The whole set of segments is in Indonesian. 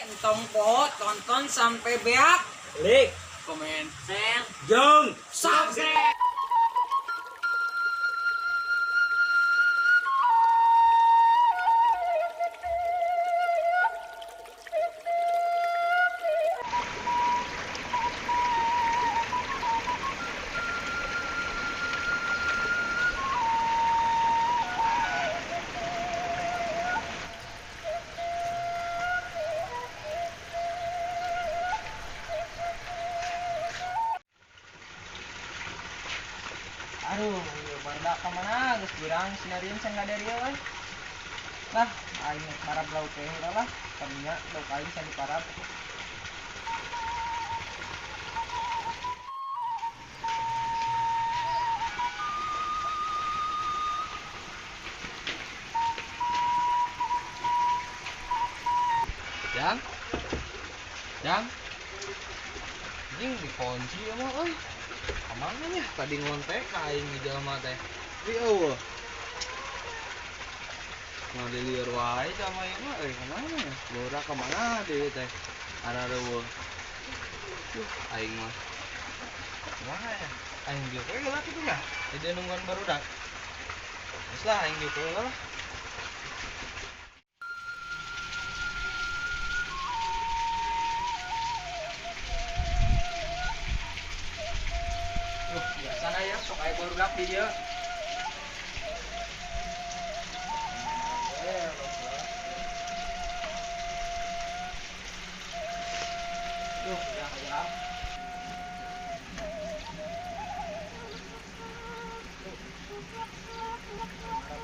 entong po tonton sampai beak. Klik, Komen, share, jeng, subscribe. Aduh, baru ke mana? Geus birang sinarian can dari euy. Lah, aing parab lauk teh lah. Kaminya lauk aing can diparab. Yang anjing dikunci ya mah euy. Kemana nya tadi ngontek ka aing di jelema teh. Eueuh. Nah di lieur wae sama ieu mah euy kemana ya? Bora kemana deui teh? Arareueuh. Aing mah. Kumaha ya? Aing dieu we geula kitu nya. Jadi nungguan barudak. Geus lah aing dieu we lah. Biasana ya, sok aya barudak di dieu. Duh, ya.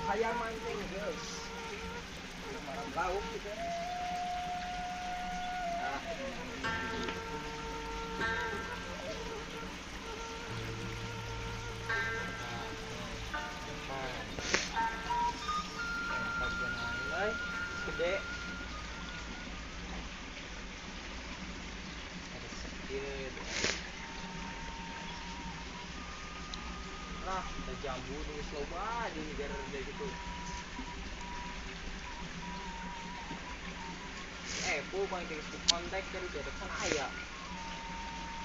Kayak mancing guys. Marah lauk gitu. Gede. Ada sedikit. Nah, ada jambu nih sloba di negara gitu. Po paling ke kontak dari depan ayah.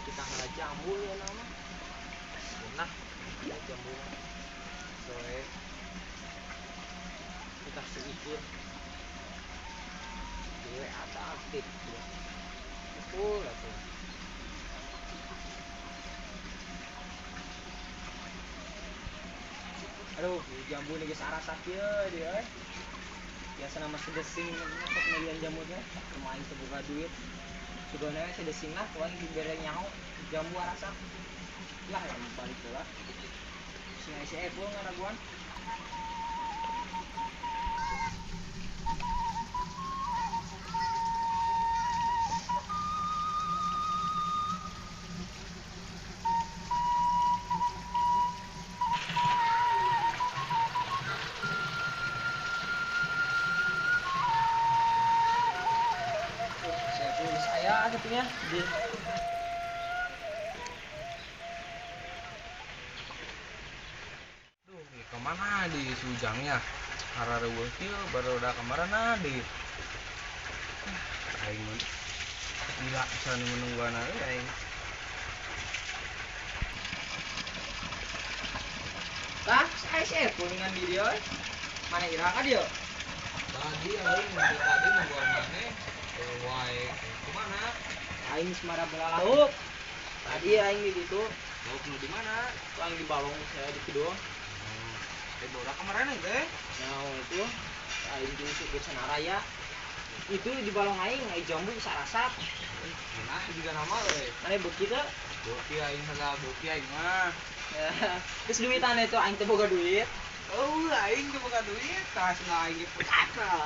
Kita ngalah jambu ya nama. Nah, ada jambu. Soe. Kita sedikit. Dia ada aktif dia. Betul tuh. Aduh, jambu nih geus arasak ieu dia. Biasa nama sedesing untuk milian jamurnya lumayan terbuka duit sebenarnya sedesing lah tuan diberi nyaho jambu arasak lah yang balik pula si Evo ngaraguan gitu di Duh, kemana di sujangnya? Harareueuh kieu barudak kemana di? Aing mah gila sana menungguana euy aing. Tah, saya kuningan di dia. Mana ira ka dia? Tadi aing tadi nungguan maneh wae kemana? Aing semara bela lauk. Tadi aing di situ. Lauk nu di mana? Aing di balong saya di kedua. Borak kemarin teh. Nah, itu aing diusuk ke sana raya. Itu di balong aing jambu sarasak. Nah, juga nama euy. Mana beuki teh? Beuki aing salah beuki aing mah. Terus duitan itu aing teh boga duit. Oh, aing teh boga duit, tas aing ge pecah.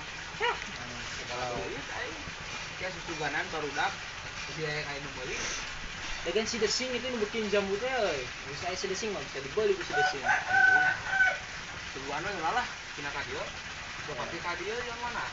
Segala duit aing. Kayak susuganan barudak. Jadi aing beli. Dengan si desing itu bikin jambu teh euy. Bisa si desing mah bisa dibeli ku si desing. Tujuanna ngalah tina ka dieu. Seperti ka dieu yang mana?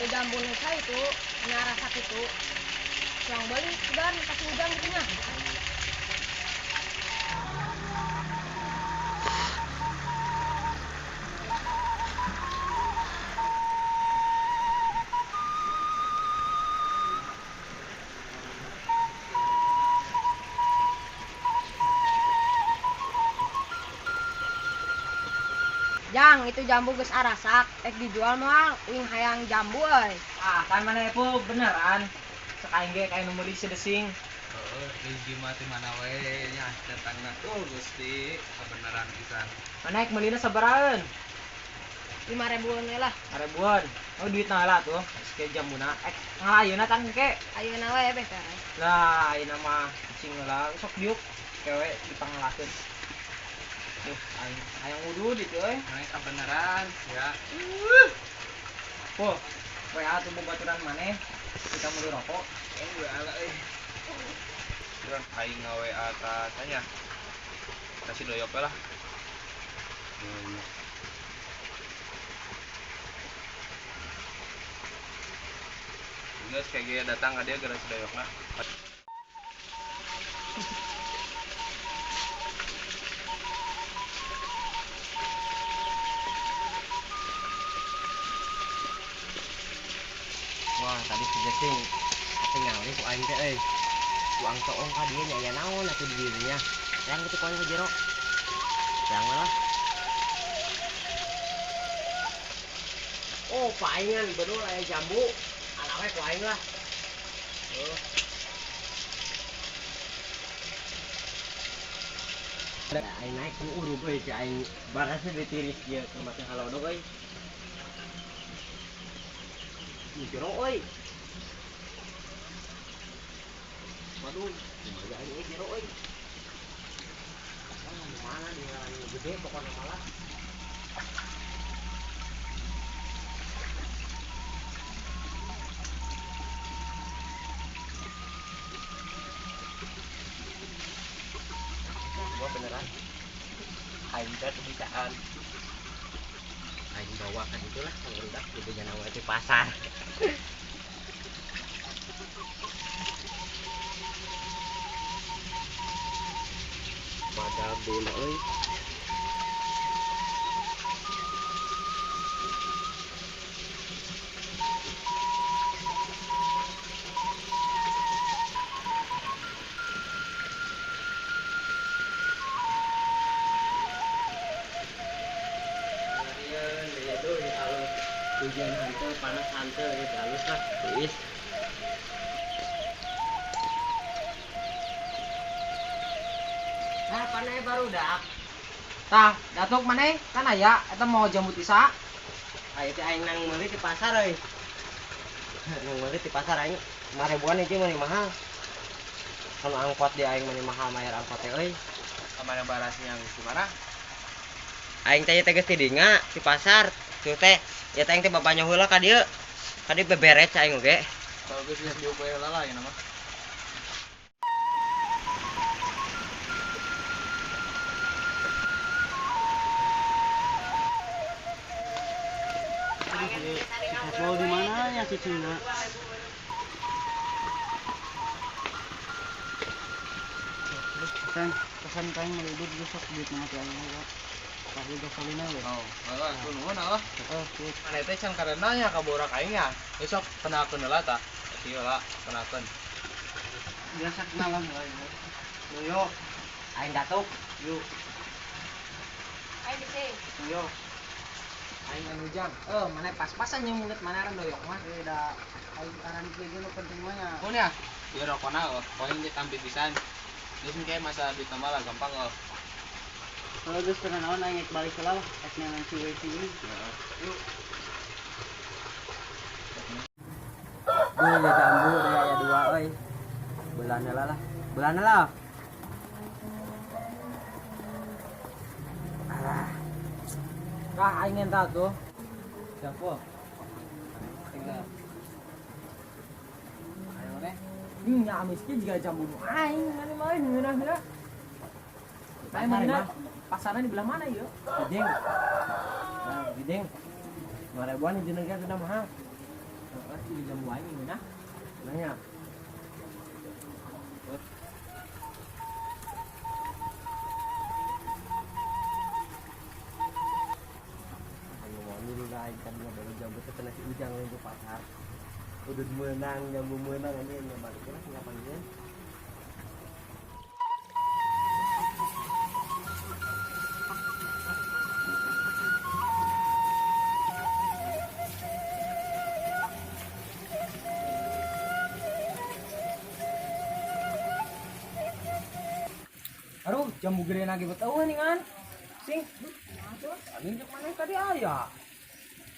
Itu jambu nusa itu nyara sakit itu. Yang beli sudah kasih hujan punya. Jang, itu jambu geus arasak, dijual mah uing hayang jambu euy. Ah, kan mana po beneran. Sekain ge kayak numeli sedesing. Heeh, rezeki mah teh mana we nya datangna Gusti, kebenaran pisan. Mana ek melina sabaraeun? 5.000-an we lah. Ribuan. Oh duit lah tuh. Sike jambuna. Ngalayeuna kan ke. Ayeuna we beh teh. Lah, ayeuna mah cing lah sok diuk. Kewe dipangalakeun. Aing hayang wudu ditu euy. Mana kebenaran ya. Po. WA tuh baturan maneh. Kita mau rokok. WA lah Kurang aing WA ka tanya. Kasih doyok we lah. Guys, kayak gaya datang ke dia gara doyok lah. Wah, tadi si Jesing ate ngali ku aing teh euy. Ku angtoong ka dieu nya aya naon atuh di dieu nya. Yang kitu ku aing ke jero. Yang lah. Oh, paingan bener aya jambu. Alawe ku aing lah. Aing naik ku urip euy si aing barasnya ditiris ieu ke mata halodog euy. Jero euy. Waduh, gimana ini jero euy. Mana dia yang gede pokoknya malah. Gua beneran. Aing teh kebiasaan. Aing bawa kan itulah kalau udah gitu jangan awal di pasar. Pada bola euy. Hujan hantu, panas hantu, gitu halus lah, tulis. Nah, panai baru dak. Tah, datuk maneh kan aya eta mau jambu tisa. Ayo teh aing nang meuli di pasar euy. Nang meuli di pasar aing 5.000-an iki mah mahal. Kalau angkot di aing mah mahal mayar angkot teh euy. Sama yang barasnya gimana? Aing teh geus ti dinga di pasar. Tuh teh, ya teh aing teh babanya heula ka dieu. Ka dieu beberes aing oge. Kalau geus lihat diupaya lah ya nama. Mau di mana ya si Cina? Pesan kain melibut besok duit mati aing heula. Kasih gasolina we. Oh, aku nuhun ah. Sip. Mana teh can karena nya ka borak aing ya. Besok penakeun heula tah. Ieu lah penakeun. Biasa kenalan lah. Yuk. Aing datuk. Yuk. Ayo di sini. Yuk. Aing anu jang. Maneh pas-pasan yang mulut mana ran doyok mah. Da aing aran kieu nu penting mah nya. Kun ya. Ieu rokona poin ditampi pisan. Terus kayak masa di tambah lah gampang Kalau geus kena naon aing balik heula lah. Ek nanti we ini. Yuk. Duh, ya jambu deh aya 2 euy. Beulana lah. Beulana lah. Alah. Kah aing enta tuh. Jampo. Tinggal. Ayo maneh. Nya amis ge jiga jambu nu aing anu mah ngeunah-ngeunah. Aing mana? Pasarnya di belah mana ieu? Gideng. Nah, gideng. 2.000-an jeung sudah mahal. Ini jambu aing ini nah. Nanya. Mau dulu lah ikan dia baru jambu setelah si ujang itu pasar. Udah menang jambu menang ini yang balik lah nggak panggil. Aduh, jambu gede lagi betul nih kan. Sing. Angin cek mana tadi aya.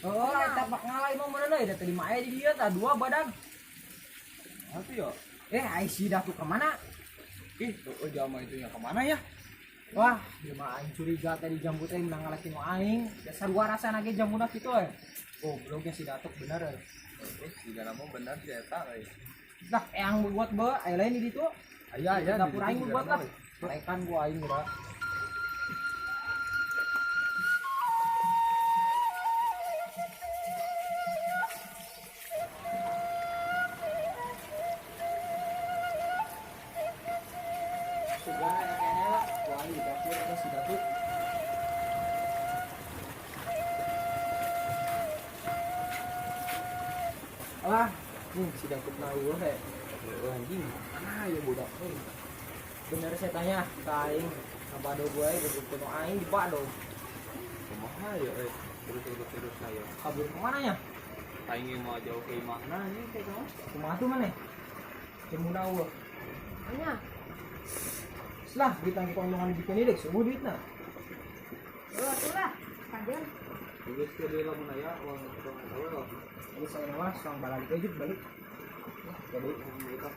Oh, eta bak ngalai mah mana deui tadi mah aya di dieu tah dua badan. Apa ya? Ai si Datu kemana? Ih, oh jama itunya kemana ya? Wah, ieu mah aing curiga tadi jambu teh menang ngalakin nu aing. Dasar gua rasana ge jambuna kitu we. Oh, belum ge si Datuk bener euy. Di dalam mau benar si eta euy. Dah yang buat be, aya lain di ditu. Aya aya Dapur aing buat lah. Ikan gua aing geura. Sudah kayaknya lah, gua aing di dapur terus si Datuk. Alah, nih si Datuk nahu we. Anjing, mana ya budak euy? Bener saya tanya ke aing, apa do gue gitu kuno aing di bado. Kumaha ya euy? Terus saya. Kabur kemana nya? Aing mau jauh ke mana nih teh kamu? Kumaha tuh mana? Cemuna gua. Hanya. Selah kita ngomong dibikin ini semua duitna. Itulah. Kajian. Tulis ke dia lamun aya uang itu tahu. Jadi saya nama sang balik aja balik. Jadi Mereka